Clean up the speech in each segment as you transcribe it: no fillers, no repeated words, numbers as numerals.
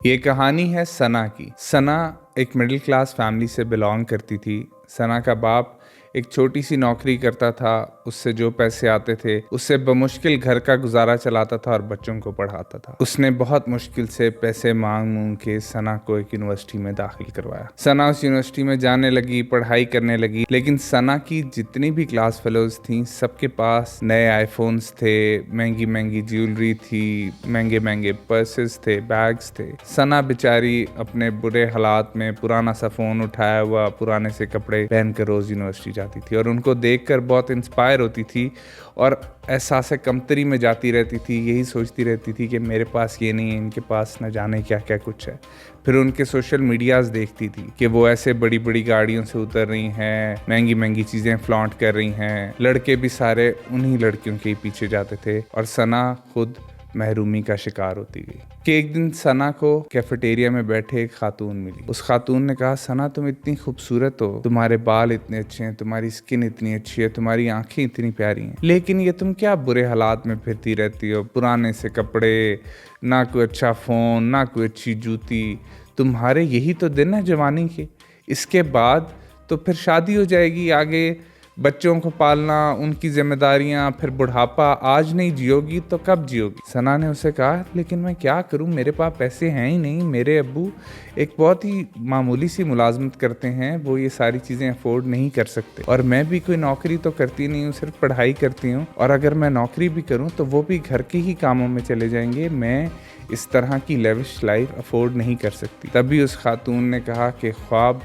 ये कहानी है सना की। सना एक मिडिल क्लास फैमिली से बिलोंग करती थी। सना का बाप एक छोटी सी नौकरी करता था। उससे जो पैसे आते थे उससे बमुश्किल घर का गुजारा चलाता था और बच्चों को पढ़ाता था। उसने बहुत मुश्किल से पैसे मांग के सना को एक यूनिवर्सिटी में दाखिल करवाया। सना उस यूनिवर्सिटी में जाने लगी, पढ़ाई करने लगी। लेकिन सना की जितनी भी क्लास फेलोज थी, सबके पास नए आईफोन्स थे, महंगी महंगी ज्वेलरी थी, महंगे महंगे पर्सेस थे, बैग्स थे। सना बेचारी अपने बुरे हालात में पुराना सा फोन उठाया हुआ, पुराने से कपड़े पहनकर रोज यूनिवर्सिटी जाती थी और उनको देखकर बहुत इंस्पायर होती थी और एहसास कमतरी में जाती रहती थी। यही सोचती रहती थी कि मेरे पास ये नहीं है, इनके पास न जाने क्या क्या कुछ है। फिर उनके सोशल मीडियाज देखती थी कि वो ऐसे बड़ी बड़ी गाड़ियों से उतर रही हैं, महंगी महंगी चीज़ें फ्लॉन्ट कर रही हैं। लड़के भी सारे उन्हीं लड़कियों के पीछे जाते थे और सना खुद महरूमी का शिकार होती गई। कि एक दिन सना को कैफेटेरिया में बैठे एक खातून मिली। उस खातून ने कहा, सना तुम इतनी खूबसूरत हो, तुम्हारे बाल इतने अच्छे हैं, तुम्हारी स्किन इतनी अच्छी है, तुम्हारी आंखें इतनी प्यारी हैं, लेकिन ये तुम क्या बुरे हालात में फिरती रहती हो, पुराने से कपड़े, ना कोई अच्छा फ़ोन, ना कोई अच्छी जूती। तुम्हारे यही तो दिन है जवानी के, इसके बाद तो फिर शादी हो जाएगी, आगे बच्चों को पालना, उनकी जिम्मेदारियां, फिर बुढ़ापा। आज नहीं जियोगी तो कब जियोगी? सना ने उसे कहा, लेकिन मैं क्या करूं, मेरे पास पैसे हैं ही नहीं। मेरे अब्बू एक बहुत ही मामूली सी मुलाजमत करते हैं, वो ये सारी चीज़ें अफोर्ड नहीं कर सकते और मैं भी कोई नौकरी तो करती नहीं हूँ, सिर्फ पढ़ाई करती हूँ। और अगर मैं नौकरी भी करूँ तो वो भी घर के ही कामों में चले जाएंगे। मैं इस तरह की लेविश लाइफ अफोर्ड नहीं कर सकती। तभी उस खातून ने कहा कि ख्वाब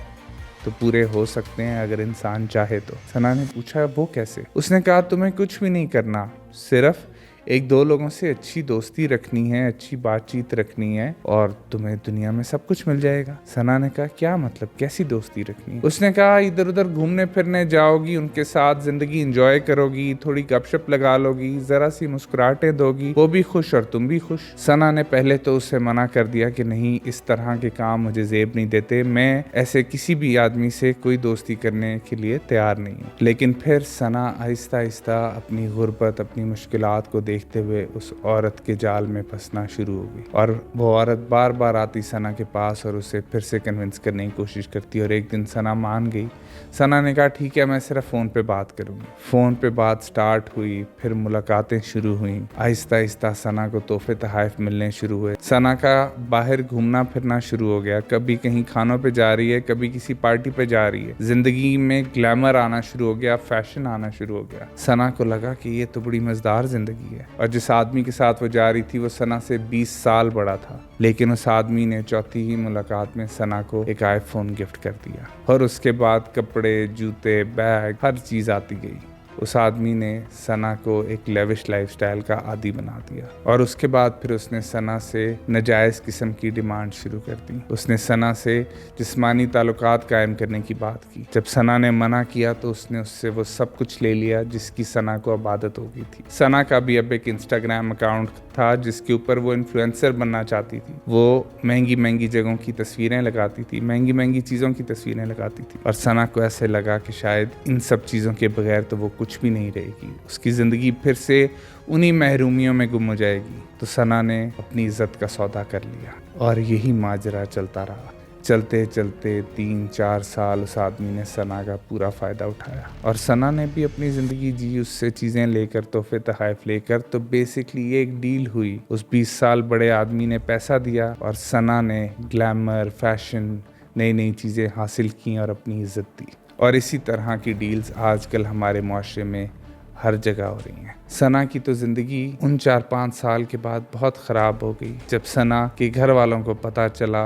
तो पूरे हो सकते हैं अगर इंसान चाहे तो। सना ने पूछा, वो कैसे? उसने कहा, तुम्हें कुछ भी नहीं करना, सिर्फ एक दो लोगों से अच्छी दोस्ती रखनी है, अच्छी बातचीत रखनी है और तुम्हें दुनिया में सब कुछ मिल जाएगा। सना ने कहा, क्या मतलब, कैसी दोस्ती रखनी है? उसने कहा, इधर उधर घूमने फिरने जाओगी, उनके साथ जिंदगी एंजॉय करोगी, थोड़ी गपशप लगा लोगी, जरा सी मुस्कुराहटें दोगी, वो भी खुश और तुम भी खुश। सना ने पहले तो उसे मना कर दिया कि नहीं, इस तरह के काम मुझे जेब नहीं देते, मैं ऐसे किसी भी आदमी से कोई दोस्ती करने के लिए तैयार नहीं हूँ। लेकिन फिर सना आहिस्ता आहिस्ता अपनी गुर्बत, अपनी मुश्किलात को देखते हुए उस औरत के जाल में फंसना शुरू हो गई और वो औरत बार बार आती सना के पास और उसे फिर से कन्विंस करने की कोशिश करती और एक दिन सना मान गई। सना ने कहा, ठीक है, मैं सिर्फ फ़ोन पे बात करूँगी। फ़ोन पे बात स्टार्ट हुई, फिर मुलाकातें शुरू हुई। आहिस्ता आहिस्ता सना को तोहफे तोहफ़े मिलने शुरू हुए। सना का बाहर घूमना फिरना शुरू हो गया, कभी कहीं खानों पे जा रही है, कभी किसी पार्टी पे जा रही है। ज़िंदगी में ग्लैमर आना शुरू हो गया, फैशन आना शुरू हो गया। सना को लगा कि ये तो बड़ी मज़ेदार ज़िंदगी है। और जिस आदमी के साथ वो जा रही थी वो सना से 20 साल बड़ा था, लेकिन उस आदमी ने चौथी ही मुलाकात में सना को एक आईफोन गिफ्ट कर दिया और उसके बाद कपड़े, जूते, बैग, हर चीज़ आती गई। उस आदमी ने सना को एक लेविश लाइफस्टाइल का आदी बना दिया और उसके बाद फिर उसने सना से नाजायज़ किस्म की डिमांड शुरू कर दी। उसने सना से जिस्मानी ताल्लुकात कायम करने की बात की। जब सना ने मना किया तो उसने उससे वो सब कुछ ले लिया जिसकी सना को अब आदत हो गई थी। सना का भी अब एक इंस्टाग्राम अकाउंट था जिसके ऊपर वो इन्फ्लुएंसर बनना चाहती थी। वो महंगी महंगी जगहों की तस्वीरें लगाती थी, महंगी महंगी चीज़ों की तस्वीरें लगाती थी और सना को ऐसे लगा कि शायद इन सब चीज़ों के बगैर तो वो कुछ भी नहीं रहेगी, उसकी ज़िंदगी फिर से उन्हीं महरूमियों में गुम हो जाएगी। तो सना ने अपनी इज्जत का सौदा कर लिया और यही माजरा चलता रहा। चलते चलते 3-4 साल उस आदमी ने सना का पूरा फ़ायदा उठाया और सना ने भी अपनी ज़िंदगी जी, उससे चीज़ें लेकर, तोहफे तोहफ़े लेकर। तो बेसिकली ये एक डील हुई। उस 20 साल बड़े आदमी ने पैसा दिया और सना ने ग्लैमर, फैशन, नई नई चीज़ें हासिल की और अपनी इज्जत दी। और इसी तरह की डील्स आजकल हमारे मुआशरे में हर जगह हो रही हैं। सना की तो ज़िंदगी उन 4-5 साल के बाद बहुत ख़राब हो गई जब सना के घर वालों को पता चला,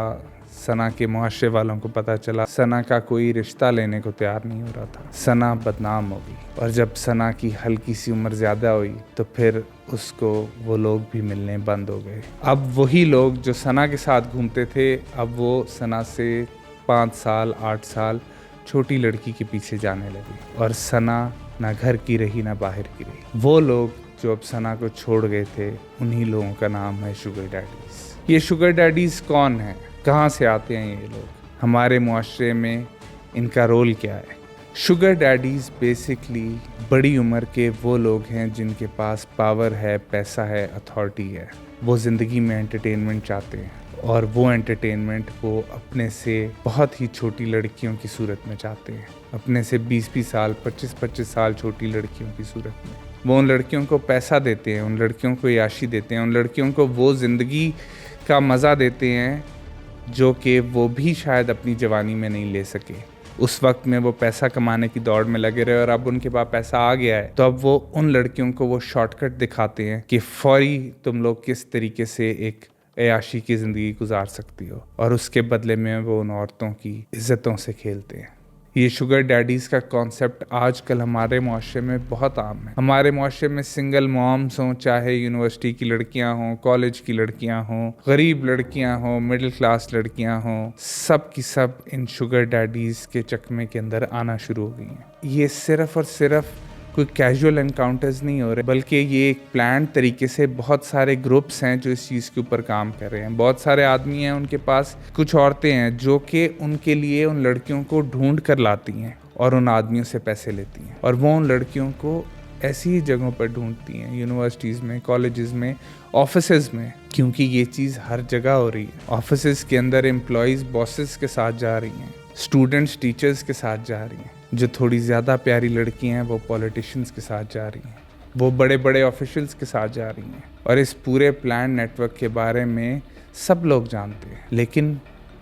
सना के मुआशरे वालों को पता चला, सना का कोई रिश्ता लेने को तैयार नहीं हो रहा था। सना बदनाम हो गई और जब सना की हल्की सी उम्र ज़्यादा हुई तो फिर उसको वो लोग भी मिलने बंद हो गए। अब वही लोग जो सना के साथ घूमते थे, अब वो सना से 5 साल 8 साल छोटी लड़की के पीछे जाने लगे और सना ना घर की रही ना बाहर की रही। वो लोग जो अब सना को छोड़ गए थे, उन्हीं लोगों का नाम है शुगर डैडीज़। ये शुगर डैडीज़ कौन है, कहाँ से आते हैं ये लोग, हमारे मुआशरे में इनका रोल क्या है? शुगर डैडीज़ बेसिकली बड़ी उम्र के वो लोग हैं जिनके पास पावर है, पैसा है, अथॉरिटी है। वो ज़िंदगी में एंटरटेनमेंट चाहते हैं और वो एंटरटेनमेंट वो अपने से बहुत ही छोटी लड़कियों की सूरत में चाहते हैं, अपने से 20-20 साल 25-25 साल छोटी लड़कियों की सूरत में। वो उन लड़कियों को पैसा देते हैं, उन लड़कियों को याशी देते हैं, उन लड़कियों को वो ज़िंदगी का मज़ा देते हैं जो कि वो भी शायद अपनी जवानी में नहीं ले सके। उस वक्त में वो पैसा कमाने की दौड़ में लगे रहे और अब उनके पास पैसा आ गया है तो अब वो उन लड़कियों को वो शॉर्टकट दिखाते हैं कि फौरी तुम लोग किस तरीके से एक ऐयाशी की ज़िंदगी गुजार सकती हो, और उसके बदले में वो उन औरतों की इज्जतों से खेलते हैं। ये शुगर डैडीज़ का कॉन्सेप्ट आजकल हमारे मुआशरे में बहुत आम है। हमारे मुआशरे में सिंगल मॉम्स हों, चाहे यूनिवर्सिटी की लड़कियां हों, कॉलेज की लड़कियां हों, गरीब लड़कियां हों, मिडिल क्लास लड़कियां हों, सब की सब इन शुगर डैडीज़ के चकमे के अंदर आना शुरू हो गई हैं। ये सिर्फ और सिर्फ कोई कैजुअल एनकाउंटर्स नहीं हो रहे, बल्कि ये एक प्लान तरीके से बहुत सारे ग्रुप्स हैं जो इस चीज़ के ऊपर काम कर रहे हैं। बहुत सारे आदमी हैं, उनके पास कुछ औरतें हैं जो कि उनके लिए उन लड़कियों को ढूंढ कर लाती हैं और उन आदमियों से पैसे लेती हैं, और वो उन लड़कियों को ऐसी ही जगहों पर ढूंढती हैं, यूनिवर्सिटीज़ में, कॉलेजेस में, ऑफिसेज में, क्योंकि ये चीज़ हर जगह हो रही है। ऑफिसेज के अंदर एम्प्लॉयज़ बॉसेस के साथ जा रही हैं, स्टूडेंट्स टीचर्स के साथ जा रही हैं, जो थोड़ी ज़्यादा प्यारी लड़की हैं वो पॉलिटिशियंस के साथ जा रही हैं, वो बड़े बड़े ऑफिशियल्स के साथ जा रही हैं। और इस पूरे प्लान नेटवर्क के बारे में सब लोग जानते हैं, लेकिन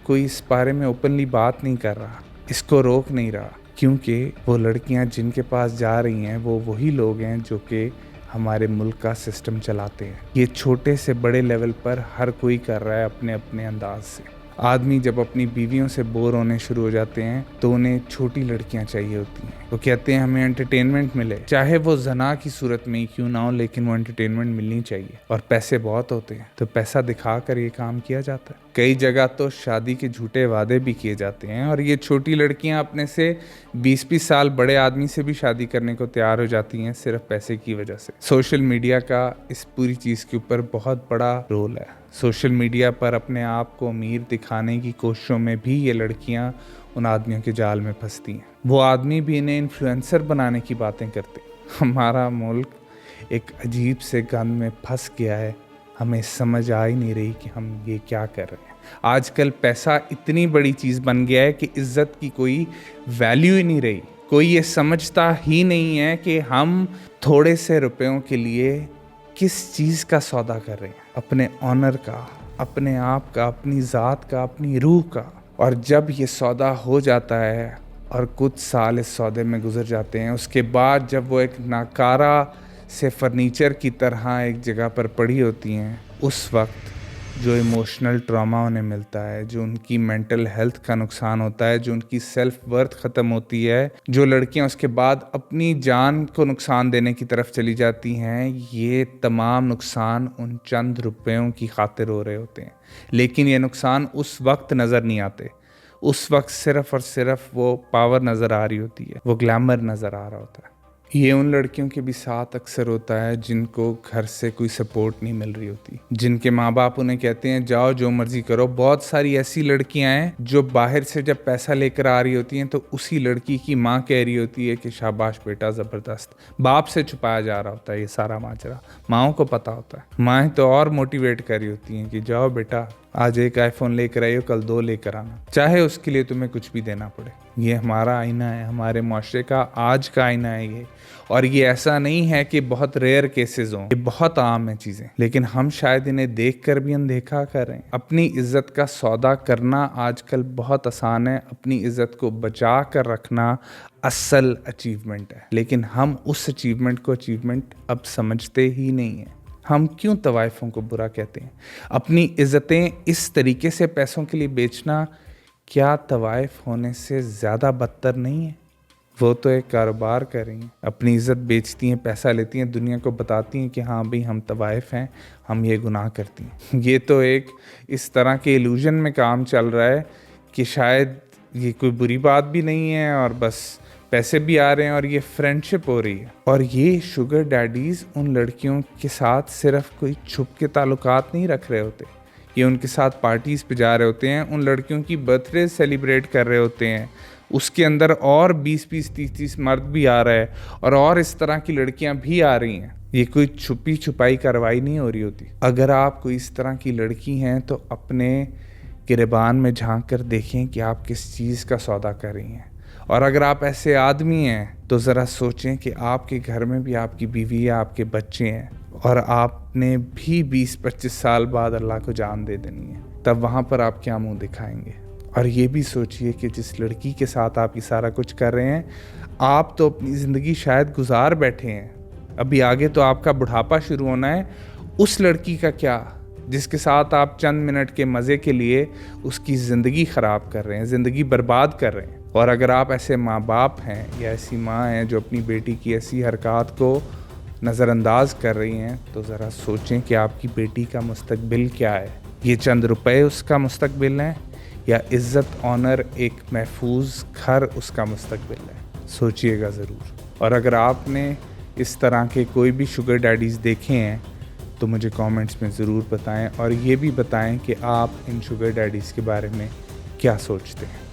कोई इस बारे में ओपनली बात नहीं कर रहा, इसको रोक नहीं रहा, क्योंकि वो लड़कियां जिनके पास जा रही हैं वो वही लोग हैं जो कि हमारे मुल्क का सिस्टम चलाते हैं। ये छोटे से बड़े लेवल पर हर कोई कर रहा है अपने अपने अंदाज से। आदमी जब अपनी बीवियों से बोर होने शुरू हो जाते हैं तो उन्हें छोटी लड़कियां चाहिए होती हैं। वो कहते हैं हमें एंटरटेनमेंट मिले, चाहे वो जना की सूरत में ही क्यों ना हो, लेकिन वो एंटरटेनमेंट मिलनी चाहिए। और पैसे बहुत होते हैं तो पैसा दिखा कर ये काम किया जाता है। कई जगह तो शादी के झूठे वादे भी किए जाते हैं और ये छोटी लड़कियां अपने से 20-20 साल बड़े आदमी से भी शादी करने को तैयार हो जाती हैं सिर्फ पैसे की वजह से। सोशल मीडिया का इस पूरी चीज़ के ऊपर बहुत बड़ा रोल है। सोशल मीडिया पर अपने आप को अमीर दिखाने की कोशिशों में भी ये लड़कियां उन आदमियों के जाल में फंसती हैं। वो आदमी भी इन्हें इन्फ्लुएंसर बनाने की बातें करते हैं। हमारा मुल्क एक अजीब से गंद में फंस गया है, हमें समझ आ ही नहीं रही कि हम ये क्या कर रहे हैं। आजकल पैसा इतनी बड़ी चीज़ बन गया है कि इज्जत की कोई वैल्यू ही नहीं रही। कोई ये समझता ही नहीं है कि हम थोड़े से रुपयों के लिए किस चीज़ का सौदा कर रहे हैं, अपने ऑनर का, अपने आप का, अपनी ज़ात का, अपनी रूह का। और जब ये सौदा हो जाता है और कुछ साल इस सौदे में गुजर जाते हैं, उसके बाद जब वो एक नाकारा से फर्नीचर की तरह एक जगह पर पड़ी होती हैं, उस वक्त जो इमोशनल ट्रॉमा उन्हें मिलता है, जो उनकी मेंटल हेल्थ का नुकसान होता है, जो उनकी सेल्फ वर्थ ख़त्म होती है, जो लड़कियां उसके बाद अपनी जान को नुकसान देने की तरफ चली जाती हैं, ये तमाम नुकसान उन चंद रुपयों की खातिर हो रहे होते हैं। लेकिन ये नुकसान उस वक्त नज़र नहीं आते। उस वक्त सिर्फ और सिर्फ वो पावर नज़र आ रही होती है, वो ग्लैमर नज़र आ रहा होता है। ये उन लड़कियों के भी साथ अक्सर होता है जिनको घर से कोई सपोर्ट नहीं मिल रही होती, जिनके माँ बाप उन्हें कहते हैं जाओ जो मर्जी करो। बहुत सारी ऐसी लड़कियां हैं जो बाहर से जब पैसा लेकर आ रही होती हैं तो उसी लड़की की माँ कह रही होती है कि शाबाश बेटा ज़बरदस्त। बाप से छुपाया जा रहा होता है ये सारा माजरा, माँओं को पता होता है। माएँ तो और मोटिवेट कर रही होती हैं कि जाओ बेटा आज एक आईफोन लेकर आइयो, कल 2 लेकर आना, चाहे उसके लिए तुम्हें कुछ भी देना पड़े। ये हमारा आईना है, हमारे मुआशरे का आज का आईना है ये। और ये ऐसा नहीं है कि बहुत रेयर केसेस हों, ये बहुत आम है चीज़ें, लेकिन हम शायद इन्हें देखकर भी अनदेखा कर रहे हैं। अपनी इज्जत का सौदा करना आजकल बहुत आसान है, अपनी इज्जत को बचा कर रखना असल अचीवमेंट है, लेकिन हम उस अचीवमेंट को अचीवमेंट अब समझते ही नहीं हैं। हम क्यों तवाइफों को बुरा कहते हैं? अपनी इज़्ज़तें इस तरीके से पैसों के लिए बेचना क्या तवाइफ होने से ज़्यादा बदतर नहीं है? वो तो एक कारोबार कर रही हैं, अपनी इज़्ज़त बेचती हैं, पैसा लेती हैं, दुनिया को बताती हैं कि हाँ भाई हम तवाइफ हैं, हम ये गुनाह करती हैं। ये तो एक इस तरह के इल्यूजन में काम चल रहा है कि शायद ये कोई बुरी बात भी नहीं है और बस पैसे भी आ रहे हैं और ये फ्रेंडशिप हो रही है। और ये शुगर डैडीज़ उन लड़कियों के साथ सिर्फ कोई छुप के ताल्लुकात नहीं रख रहे होते, ये उनके साथ पार्टीज़ पे जा रहे होते हैं, उन लड़कियों की बर्थडे सेलिब्रेट कर रहे होते हैं। उसके अंदर और 20-20, 30-30 मर्द भी आ रहा है और इस तरह की लड़कियां भी आ रही हैं। ये कोई छुपी छुपाई कार्रवाई नहीं हो रही होती। अगर आप कोई इस तरह की लड़की हैं तो अपने गिरेबान में झांक कर देखें कि आप किस चीज़ का सौदा कर रही हैं। और अगर आप ऐसे आदमी हैं तो ज़रा सोचें कि आपके घर में भी आपकी बीवी या आपके बच्चे हैं और आपने भी 20-25 साल बाद अल्लाह को जान दे देनी है, तब वहाँ पर आप क्या मुंह दिखाएंगे। और ये भी सोचिए कि जिस लड़की के साथ आप ये सारा कुछ कर रहे हैं, आप तो अपनी ज़िंदगी शायद गुजार बैठे हैं, अभी आगे तो आपका बुढ़ापा शुरू होना है। उस लड़की का क्या जिसके साथ आप चंद मिनट के मज़े के लिए उसकी ज़िंदगी ख़राब कर रहे हैं, ज़िंदगी बर्बाद कर रहे हैं। और अगर आप ऐसे माँ बाप हैं या ऐसी माँ हैं जो अपनी बेटी की ऐसी हरकत को नज़रअंदाज कर रही हैं, तो ज़रा सोचें कि आपकी बेटी का मुस्तकबिल क्या है। ये चंद रुपए उसका मुस्तकबिल है या इज़्ज़त, ऑनर, एक महफूज घर उसका मुस्तकबिल है। सोचिएगा ज़रूर। और अगर आपने इस तरह के कोई भी शुगर डैडीज़ देखे हैं तो मुझे कमेंट्स में ज़रूर बताएं, और ये भी बताएं कि आप इन शुगर डैडीज़ के बारे में क्या सोचते हैं।